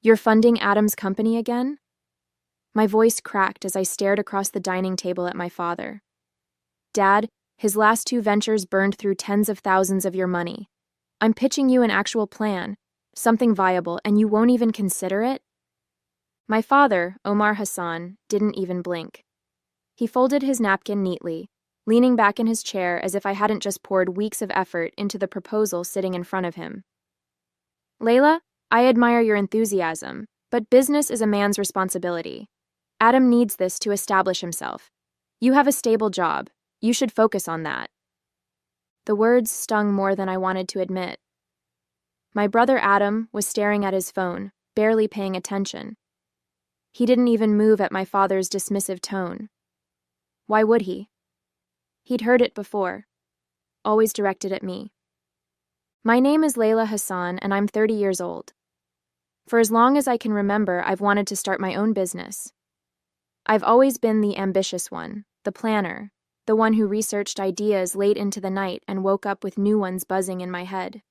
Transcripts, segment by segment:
You're funding Adam's company again? My voice cracked as I stared across the dining table at my father. Dad, his last 2 ventures burned through tens of thousands of your money. I'm pitching you an actual plan, something viable, and you won't even consider it? My father, Omar Hassan, didn't even blink. He folded his napkin neatly, leaning back in his chair as if I hadn't just poured weeks of effort into the proposal sitting in front of him. Layla, I admire your enthusiasm, but business is a man's responsibility. Adam needs this to establish himself. You have a stable job. You should focus on that. The words stung more than I wanted to admit. My brother Adam was staring at his phone, barely paying attention. He didn't even move at my father's dismissive tone. Why would he? He'd heard it before, always directed at me. My name is Layla Hassan, and I'm 30 years old. For as long as I can remember, I've wanted to start my own business. I've always been the ambitious one, the planner, the one who researched ideas late into the night and woke up with new ones buzzing in my head.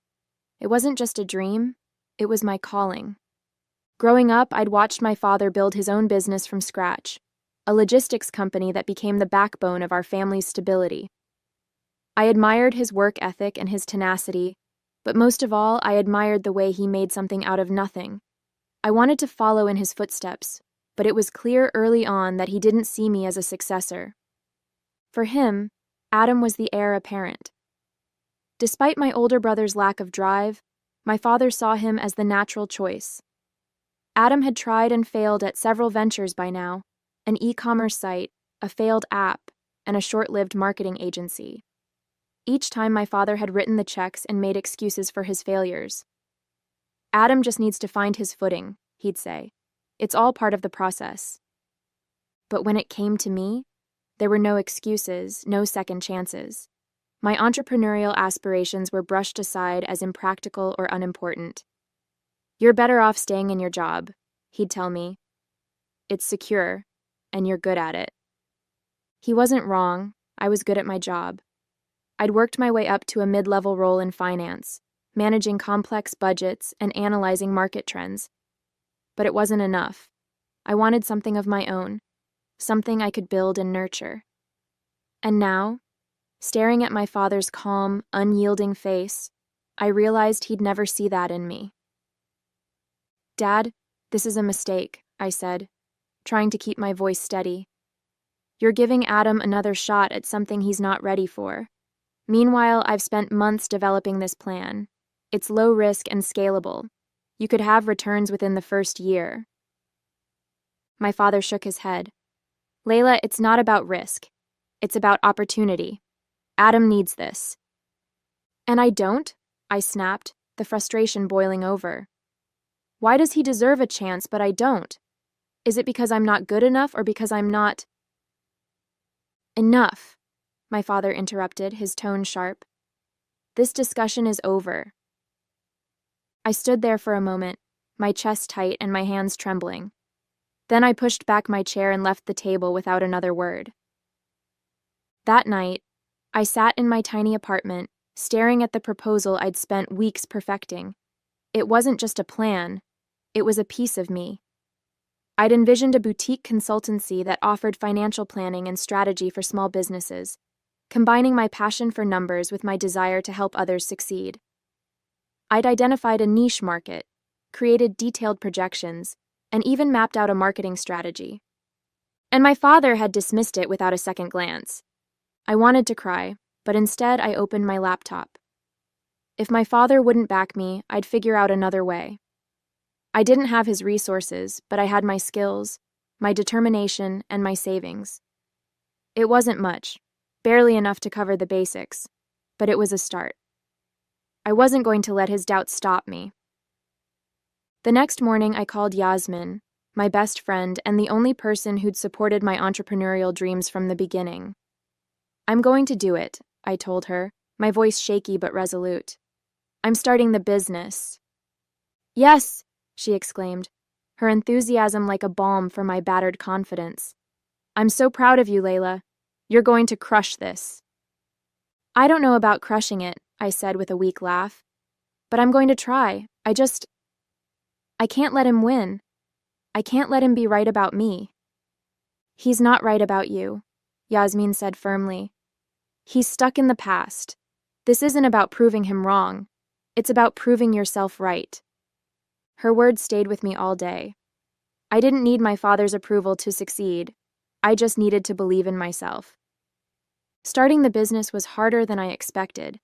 It wasn't just a dream, it was my calling. Growing up, I'd watched my father build his own business from scratch, a logistics company that became the backbone of our family's stability. I admired his work ethic and his tenacity, but most of all, I admired the way he made something out of nothing. I wanted to follow in his footsteps, but it was clear early on that he didn't see me as a successor. For him, Adam was the heir apparent. Despite my older brother's lack of drive, my father saw him as the natural choice. Adam had tried and failed at several ventures by now, an e-commerce site, a failed app, and a short-lived marketing agency. Each time my father had written the checks and made excuses for his failures. Adam just needs to find his footing, he'd say. It's all part of the process. But when it came to me, there were no excuses, no second chances. My entrepreneurial aspirations were brushed aside as impractical or unimportant. You're better off staying in your job, he'd tell me. It's secure, and you're good at it. He wasn't wrong. I was good at my job. I'd worked my way up to a mid-level role in finance, managing complex budgets and analyzing market trends. But it wasn't enough. I wanted something of my own, something I could build and nurture. And now, staring at my father's calm, unyielding face, I realized he'd never see that in me. Dad, this is a mistake, I said, trying to keep my voice steady. You're giving Adam another shot at something he's not ready for. Meanwhile, I've spent months developing this plan. It's low risk and scalable. You could have returns within the first year. My father shook his head. Layla, it's not about risk. It's about opportunity. Adam needs this. And I don't? I snapped, the frustration boiling over. Why does he deserve a chance, but I don't? Is it because I'm not good enough or because I'm not... Enough, my father interrupted, his tone sharp. This discussion is over. I stood there for a moment, my chest tight and my hands trembling. Then I pushed back my chair and left the table without another word. That night, I sat in my tiny apartment, staring at the proposal I'd spent weeks perfecting. It wasn't just a plan, it was a piece of me. I'd envisioned a boutique consultancy that offered financial planning and strategy for small businesses, combining my passion for numbers with my desire to help others succeed. I'd identified a niche market, created detailed projections, and even mapped out a marketing strategy. And my father had dismissed it without a second glance. I wanted to cry, but instead I opened my laptop. If my father wouldn't back me, I'd figure out another way. I didn't have his resources, but I had my skills, my determination, and my savings. It wasn't much, barely enough to cover the basics, but it was a start. I wasn't going to let his doubts stop me. The next morning, I called Yasmin, my best friend and the only person who'd supported my entrepreneurial dreams from the beginning. I'm going to do it, I told her, my voice shaky but resolute. I'm starting the business. Yes, she exclaimed, her enthusiasm like a balm for my battered confidence. I'm so proud of you, Layla. You're going to crush this. I don't know about crushing it, I said with a weak laugh. But I'm going to try. I can't let him win. I can't let him be right about me. He's not right about you, Yasmin said firmly. He's stuck in the past. This isn't about proving him wrong. It's about proving yourself right. Her words stayed with me all day. I didn't need my father's approval to succeed. I just needed to believe in myself. Starting the business was harder than I expected,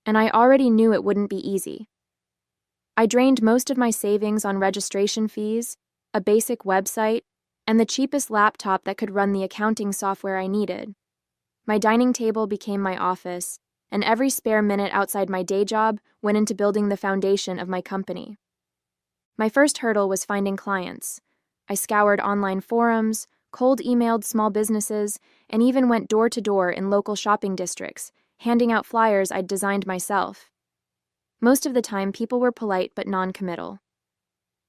and I already knew it wouldn't be easy. I drained most of my savings on registration fees, a basic website, and the cheapest laptop that could run the accounting software I needed. My dining table became my office, and every spare minute outside my day job went into building the foundation of my company. My first hurdle was finding clients. I scoured online forums, cold emailed small businesses, and even went door to door in local shopping districts, handing out flyers I'd designed myself. Most of the time, people were polite but non-committal.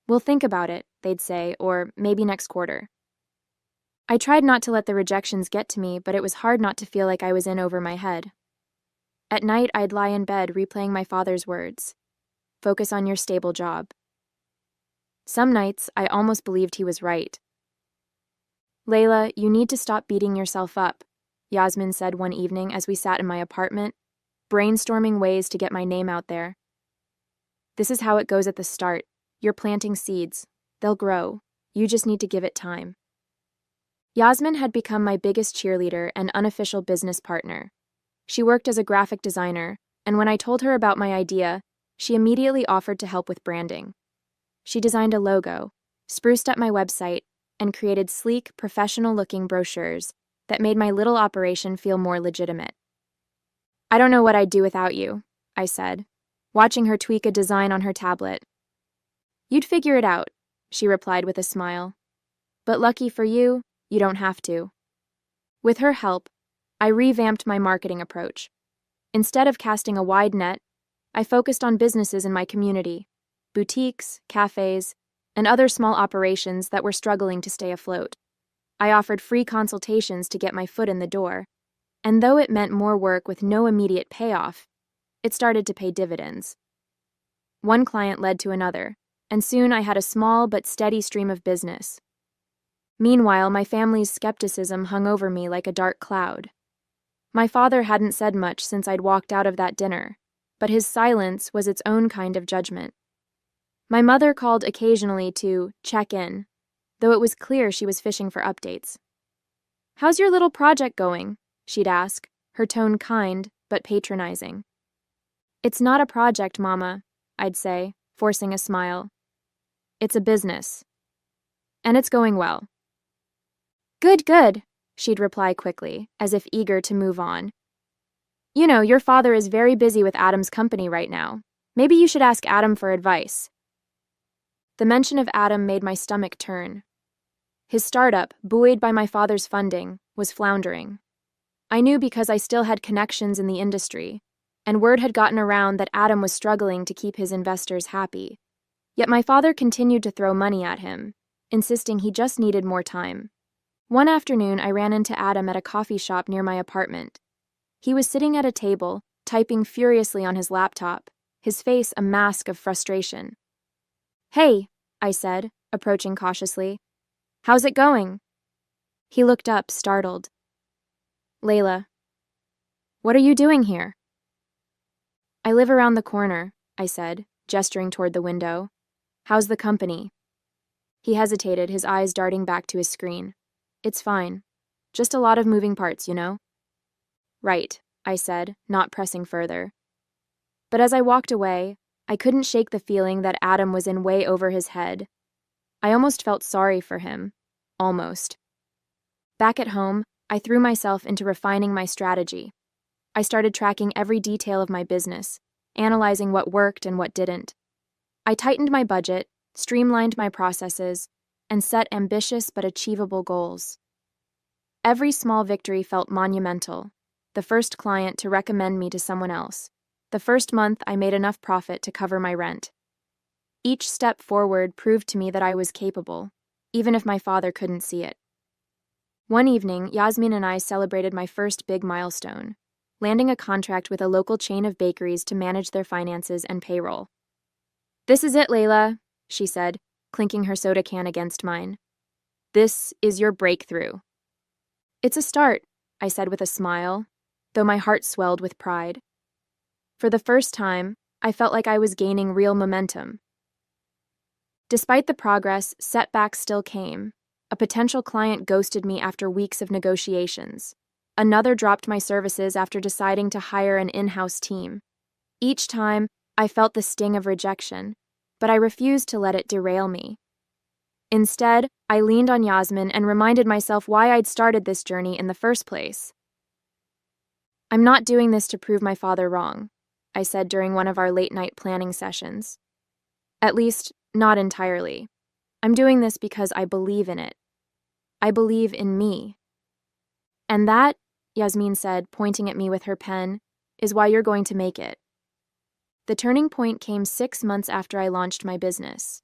"We'll think about it," they'd say, or "maybe next quarter." I tried not to let the rejections get to me, but it was hard not to feel like I was in over my head. At night, I'd lie in bed replaying my father's words. Focus on your stable job. Some nights, I almost believed he was right. "Layla, you need to stop beating yourself up," Yasmin said one evening as we sat in my apartment, brainstorming ways to get my name out there. "This is how it goes at the start. You're planting seeds. They'll grow. You just need to give it time." Yasmin had become my biggest cheerleader and unofficial business partner. She worked as a graphic designer, and when I told her about my idea, she immediately offered to help with branding. She designed a logo, spruced up my website, and created sleek, professional-looking brochures that made my little operation feel more legitimate. "I don't know what I'd do without you," I said, watching her tweak a design on her tablet. "You'd figure it out," she replied with a smile. "But lucky for you, you don't have to." With her help, I revamped my marketing approach. Instead of casting a wide net, I focused on businesses in my community, boutiques, cafes, and other small operations that were struggling to stay afloat. I offered free consultations to get my foot in the door, and though it meant more work with no immediate payoff, it started to pay dividends. One client led to another, and soon I had a small but steady stream of business. Meanwhile, my family's skepticism hung over me like a dark cloud. My father hadn't said much since I'd walked out of that dinner, but his silence was its own kind of judgment. My mother called occasionally to check in, though it was clear she was fishing for updates. "How's your little project going?" she'd ask, her tone kind but patronizing. "It's not a project, Mama," I'd say, forcing a smile. "It's a business. And it's going well." "Good, good," she'd reply quickly, as if eager to move on. "You know, your father is very busy with Adam's company right now. Maybe you should ask Adam for advice." The mention of Adam made my stomach turn. His startup, buoyed by my father's funding, was floundering. I knew because I still had connections in the industry, and word had gotten around that Adam was struggling to keep his investors happy. Yet my father continued to throw money at him, insisting he just needed more time. One afternoon, I ran into Adam at a coffee shop near my apartment. He was sitting at a table, typing furiously on his laptop, his face a mask of frustration. "Hey," I said, approaching cautiously. "How's it going?" He looked up, startled. "Layla, what are you doing here?" "I live around the corner," I said, gesturing toward the window. "How's the company?" He hesitated, his eyes darting back to his screen. "It's fine. Just a lot of moving parts, you know?" "Right," I said, not pressing further. But as I walked away, I couldn't shake the feeling that Adam was in way over his head. I almost felt sorry for him. Almost. Back at home, I threw myself into refining my strategy. I started tracking every detail of my business, analyzing what worked and what didn't. I tightened my budget, streamlined my processes, and set ambitious but achievable goals. Every small victory felt monumental. The first client to recommend me to someone else. The first month I made enough profit to cover my rent. Each step forward proved to me that I was capable, even if my father couldn't see it. One evening, Yasmin and I celebrated my first big milestone, landing a contract with a local chain of bakeries to manage their finances and payroll. "This is it, Layla," she said. clinking her soda can against mine. "This is your breakthrough." "It's a start," I said with a smile, though my heart swelled with pride. For the first time, I felt like I was gaining real momentum. Despite the progress, setbacks still came. A potential client ghosted me after weeks of negotiations. Another dropped my services after deciding to hire an in-house team. Each time, I felt the sting of rejection, but I refused to let it derail me. Instead, I leaned on Yasmin and reminded myself why I'd started this journey in the first place. "I'm not doing this to prove my father wrong," I said during one of our late-night planning sessions. "At least, not entirely. I'm doing this because I believe in it. I believe in me. And that," Yasmin said, pointing at me with her pen, "is why you're going to make it." The turning point came 6 months after I launched my business.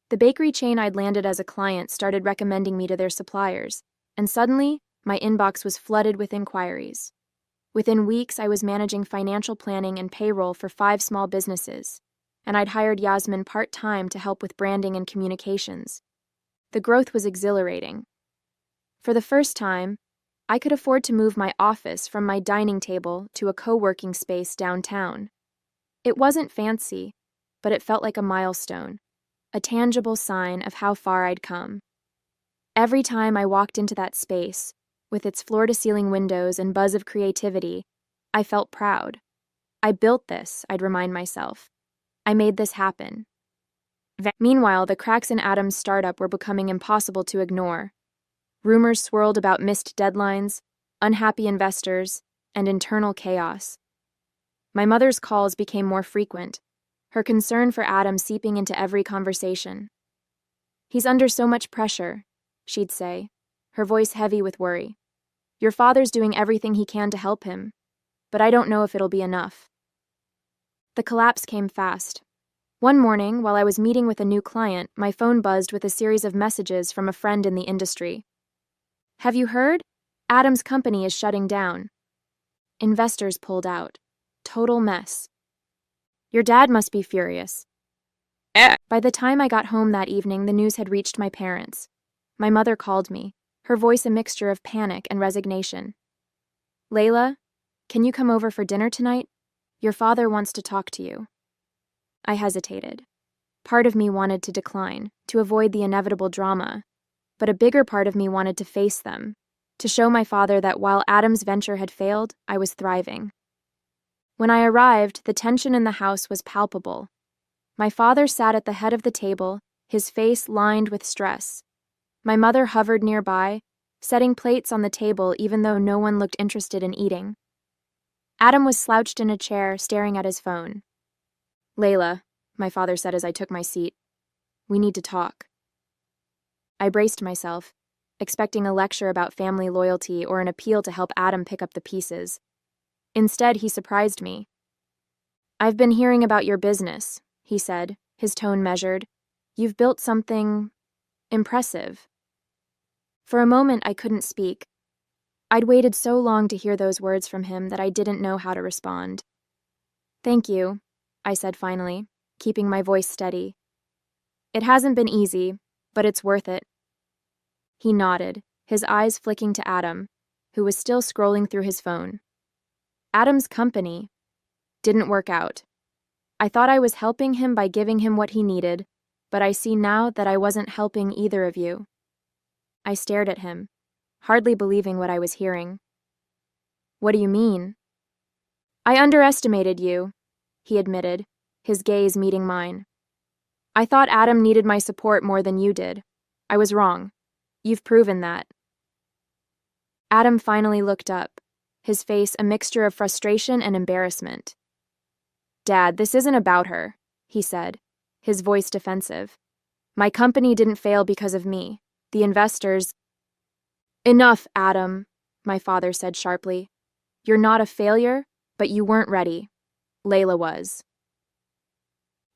The bakery chain I'd landed as a client started recommending me to their suppliers, and suddenly, my inbox was flooded with inquiries. Within weeks, I was managing financial planning and payroll for 5 small businesses, and I'd hired Yasmin part-time to help with branding and communications. The growth was exhilarating. For the first time, I could afford to move my office from my dining table to a co-working space downtown. It wasn't fancy, but it felt like a milestone, a tangible sign of how far I'd come. Every time I walked into that space, with its floor-to-ceiling windows and buzz of creativity, I felt proud. I built this, I'd remind myself. I made this happen. Meanwhile, the cracks in Adam's startup were becoming impossible to ignore. Rumors swirled about missed deadlines, unhappy investors, and internal chaos. My mother's calls became more frequent, her concern for Adam seeping into every conversation. "He's under so much pressure," she'd say, her voice heavy with worry. "Your father's doing everything he can to help him, but I don't know if it'll be enough." The collapse came fast. One morning, while I was meeting with a new client, my phone buzzed with a series of messages from a friend in the industry. "Have you heard? Adam's company is shutting down. Investors pulled out. Total mess. Your dad must be furious." By the time I got home that evening, the news had reached my parents. My mother called me, her voice a mixture of panic and resignation. "Layla, can you come over for dinner tonight? Your father wants to talk to you." I hesitated. Part of me wanted to decline, to avoid the inevitable drama, but a bigger part of me wanted to face them, to show my father that while Adam's venture had failed, I was thriving. When I arrived, the tension in the house was palpable. My father sat at the head of the table, his face lined with stress. My mother hovered nearby, setting plates on the table even though no one looked interested in eating. Adam was slouched in a chair, staring at his phone. "Layla," my father said as I took my seat, "we need to talk." I braced myself, expecting a lecture about family loyalty or an appeal to help Adam pick up the pieces. Instead, he surprised me. "I've been hearing about your business," he said, his tone measured. "You've built something impressive." For a moment, I couldn't speak. I'd waited so long to hear those words from him that I didn't know how to respond. "Thank you," I said finally, keeping my voice steady. "It hasn't been easy, but it's worth it." He nodded, his eyes flicking to Adam, who was still scrolling through his phone. Adam's company didn't work out. I thought I was helping him by giving him what he needed, but I see now that I wasn't helping either of you. I stared at him, hardly believing what I was hearing. "What do you mean?" "I underestimated you," he admitted, his gaze meeting mine. "I thought Adam needed my support more than you did. I was wrong. You've proven that." Adam finally looked up, his face a mixture of frustration and embarrassment. "Dad, this isn't about her," he said, his voice defensive. "My company didn't fail because of me. The investors—" "Enough, Adam," my father said sharply. "You're not a failure, but you weren't ready. Layla was."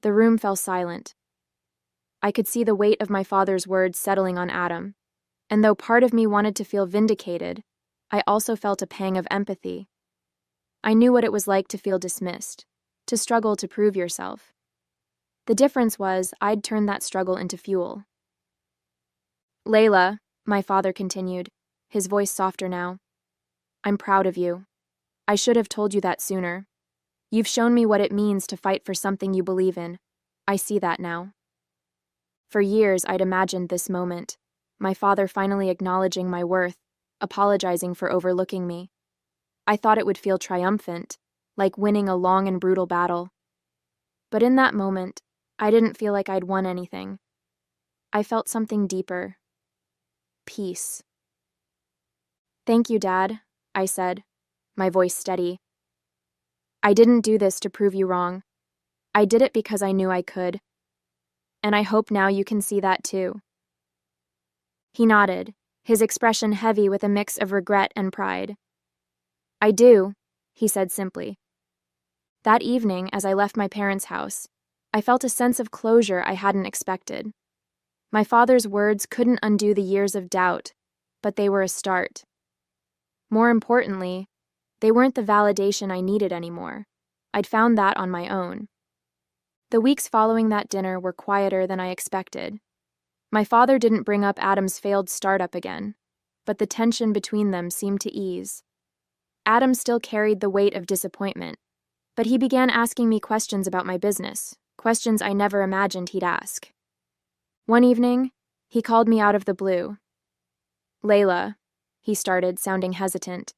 The room fell silent. I could see the weight of my father's words settling on Adam, and though part of me wanted to feel vindicated, I also felt a pang of empathy. I knew what it was like to feel dismissed, to struggle to prove yourself. The difference was I'd turned that struggle into fuel. "Layla," my father continued, his voice softer now, "I'm proud of you. I should have told you that sooner. You've shown me what it means to fight for something you believe in. I see that now." For years, I'd imagined this moment, my father finally acknowledging my worth, apologizing for overlooking me. I thought it would feel triumphant, like winning a long and brutal battle. But in that moment, I didn't feel like I'd won anything. I felt something deeper. Peace. "Thank you, Dad," I said, my voice steady. "I didn't do this to prove you wrong. I did it because I knew I could. And I hope now you can see that too." He nodded, his expression heavy with a mix of regret and pride. "I do," he said simply. That evening, as I left my parents' house, I felt a sense of closure I hadn't expected. My father's words couldn't undo the years of doubt, but they were a start. More importantly, they weren't the validation I needed anymore. I'd found that on my own. The weeks following that dinner were quieter than I expected. My father didn't bring up Adam's failed startup again, but the tension between them seemed to ease. Adam still carried the weight of disappointment, but he began asking me questions about my business, questions I never imagined he'd ask. One evening, he called me out of the blue. "Layla," he started, sounding hesitant,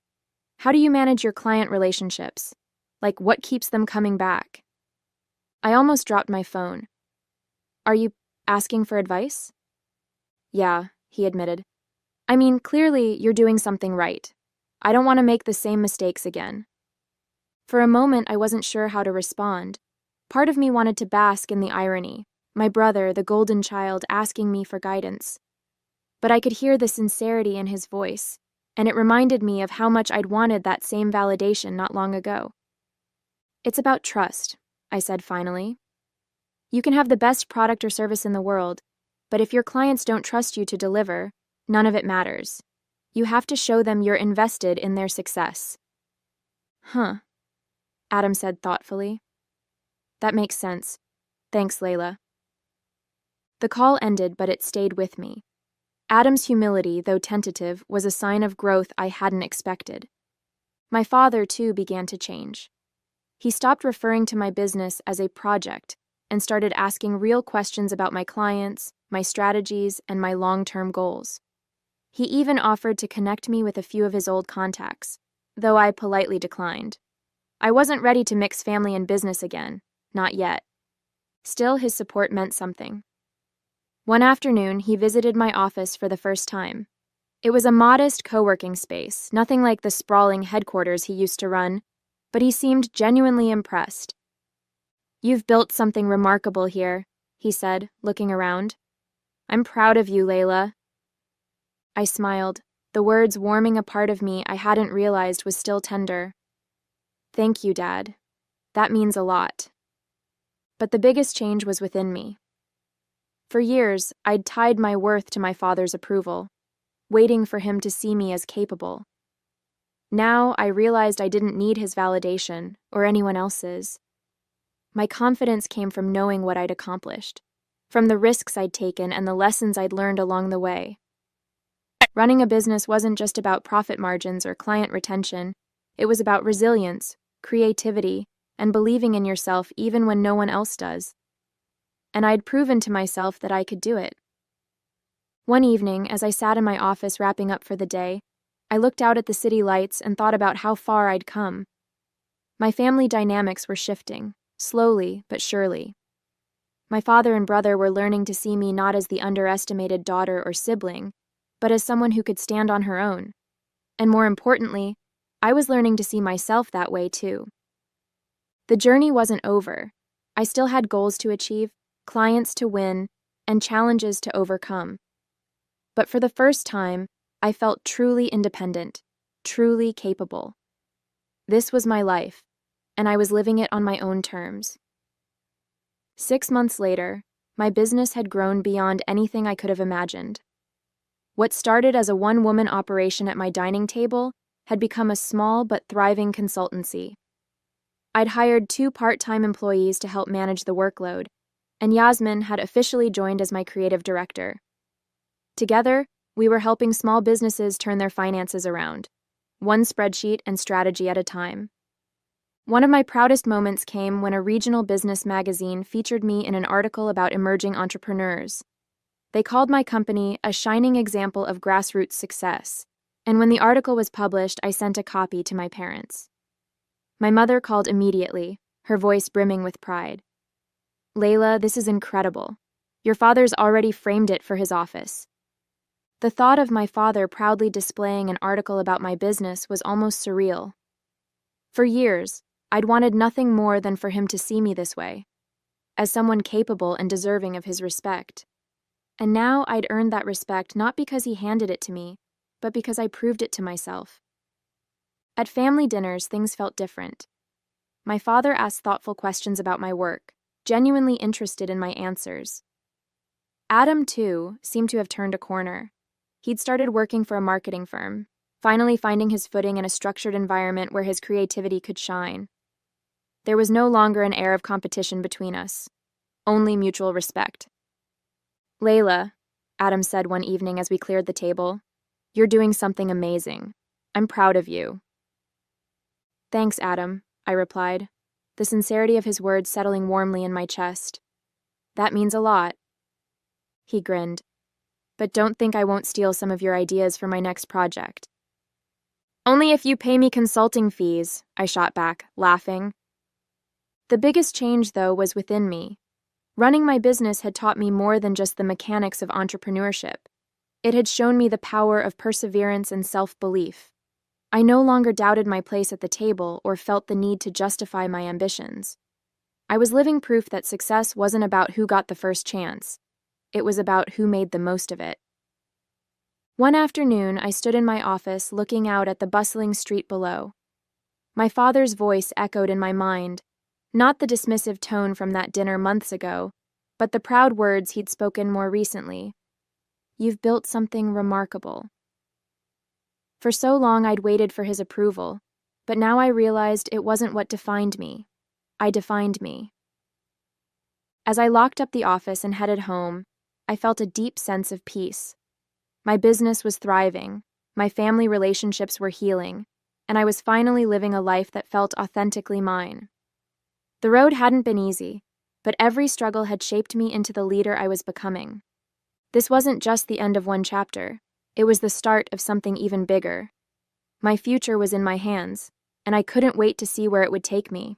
"how do you manage your client relationships? Like, what keeps them coming back?" I almost dropped my phone. "Are you asking for advice?" "Yeah," he admitted. "I mean, clearly you're doing something right. I don't want to make the same mistakes again." For a moment, I wasn't sure how to respond. Part of me wanted to bask in the irony, my brother, the golden child, asking me for guidance. But I could hear the sincerity in his voice, and it reminded me of how much I'd wanted that same validation not long ago. "It's about trust," I said finally. "You can have the best product or service in the world, but if your clients don't trust you to deliver, none of it matters. You have to show them you're invested in their success." "Huh," Adam said thoughtfully. "That makes sense. Thanks, Layla." The call ended, but it stayed with me. Adam's humility, though tentative, was a sign of growth I hadn't expected. My father, too, began to change. He stopped referring to my business as a project and started asking real questions about my clients, my strategies, and my long-term goals. He even offered to connect me with a few of his old contacts, though I politely declined. I wasn't ready to mix family and business again, not yet. Still, his support meant something. One afternoon, he visited my office for the first time. It was a modest co-working space, nothing like the sprawling headquarters he used to run, but he seemed genuinely impressed. "You've built something remarkable here," he said, looking around. "I'm proud of you, Layla." I smiled, the words warming a part of me I hadn't realized was still tender. "Thank you, Dad. That means a lot." But the biggest change was within me. For years, I'd tied my worth to my father's approval, waiting for him to see me as capable. Now I realized I didn't need his validation or anyone else's. My confidence came from knowing what I'd accomplished, from the risks I'd taken and the lessons I'd learned along the way. Running a business wasn't just about profit margins or client retention. It was about resilience, creativity, and believing in yourself even when no one else does. And I'd proven to myself that I could do it. One evening, as I sat in my office wrapping up for the day, I looked out at the city lights and thought about how far I'd come. My family dynamics were shifting, slowly but surely. My father and brother were learning to see me not as the underestimated daughter or sibling, but as someone who could stand on her own. And more importantly, I was learning to see myself that way too. The journey wasn't over. I still had goals to achieve, clients to win, and challenges to overcome. But for the first time, I felt truly independent, truly capable. This was my life, and I was living it on my own terms. 6 months later, my business had grown beyond anything I could have imagined. What started as a one-woman operation at my dining table had become a small but thriving consultancy. I'd hired 2 part-time employees to help manage the workload, and Yasmin had officially joined as my creative director. Together, we were helping small businesses turn their finances around, one spreadsheet and strategy at a time. One of my proudest moments came when a regional business magazine featured me in an article about emerging entrepreneurs. They called my company a shining example of grassroots success, and when the article was published, I sent a copy to my parents. My mother called immediately, her voice brimming with pride. "Layla, this is incredible. Your father's already framed it for his office." The thought of my father proudly displaying an article about my business was almost surreal. For years, I'd wanted nothing more than for him to see me this way, as someone capable and deserving of his respect. And now I'd earned that respect not because he handed it to me, but because I proved it to myself. At family dinners, things felt different. My father asked thoughtful questions about my work, genuinely interested in my answers. Adam, too, seemed to have turned a corner. He'd started working for a marketing firm, finally finding his footing in a structured environment where his creativity could shine. There was no longer an air of competition between us, only mutual respect. "Layla," Adam said one evening as we cleared the table, "you're doing something amazing. I'm proud of you." "Thanks, Adam," I replied, the sincerity of his words settling warmly in my chest. "That means a lot." He grinned. "But don't think I won't steal some of your ideas for my next project." "Only if you pay me consulting fees," I shot back, laughing. The biggest change, though, was within me. Running my business had taught me more than just the mechanics of entrepreneurship. It had shown me the power of perseverance and self-belief. I no longer doubted my place at the table or felt the need to justify my ambitions. I was living proof that success wasn't about who got the first chance. It was about who made the most of it. One afternoon, I stood in my office looking out at the bustling street below. My father's voice echoed in my mind, not the dismissive tone from that dinner months ago, but the proud words he'd spoken more recently. "You've built something remarkable." For so long I'd waited for his approval, but now I realized it wasn't what defined me. I defined me. As I locked up the office and headed home, I felt a deep sense of peace. My business was thriving, my family relationships were healing, and I was finally living a life that felt authentically mine. The road hadn't been easy, but every struggle had shaped me into the leader I was becoming. This wasn't just the end of one chapter. It was the start of something even bigger. My future was in my hands, and I couldn't wait to see where it would take me.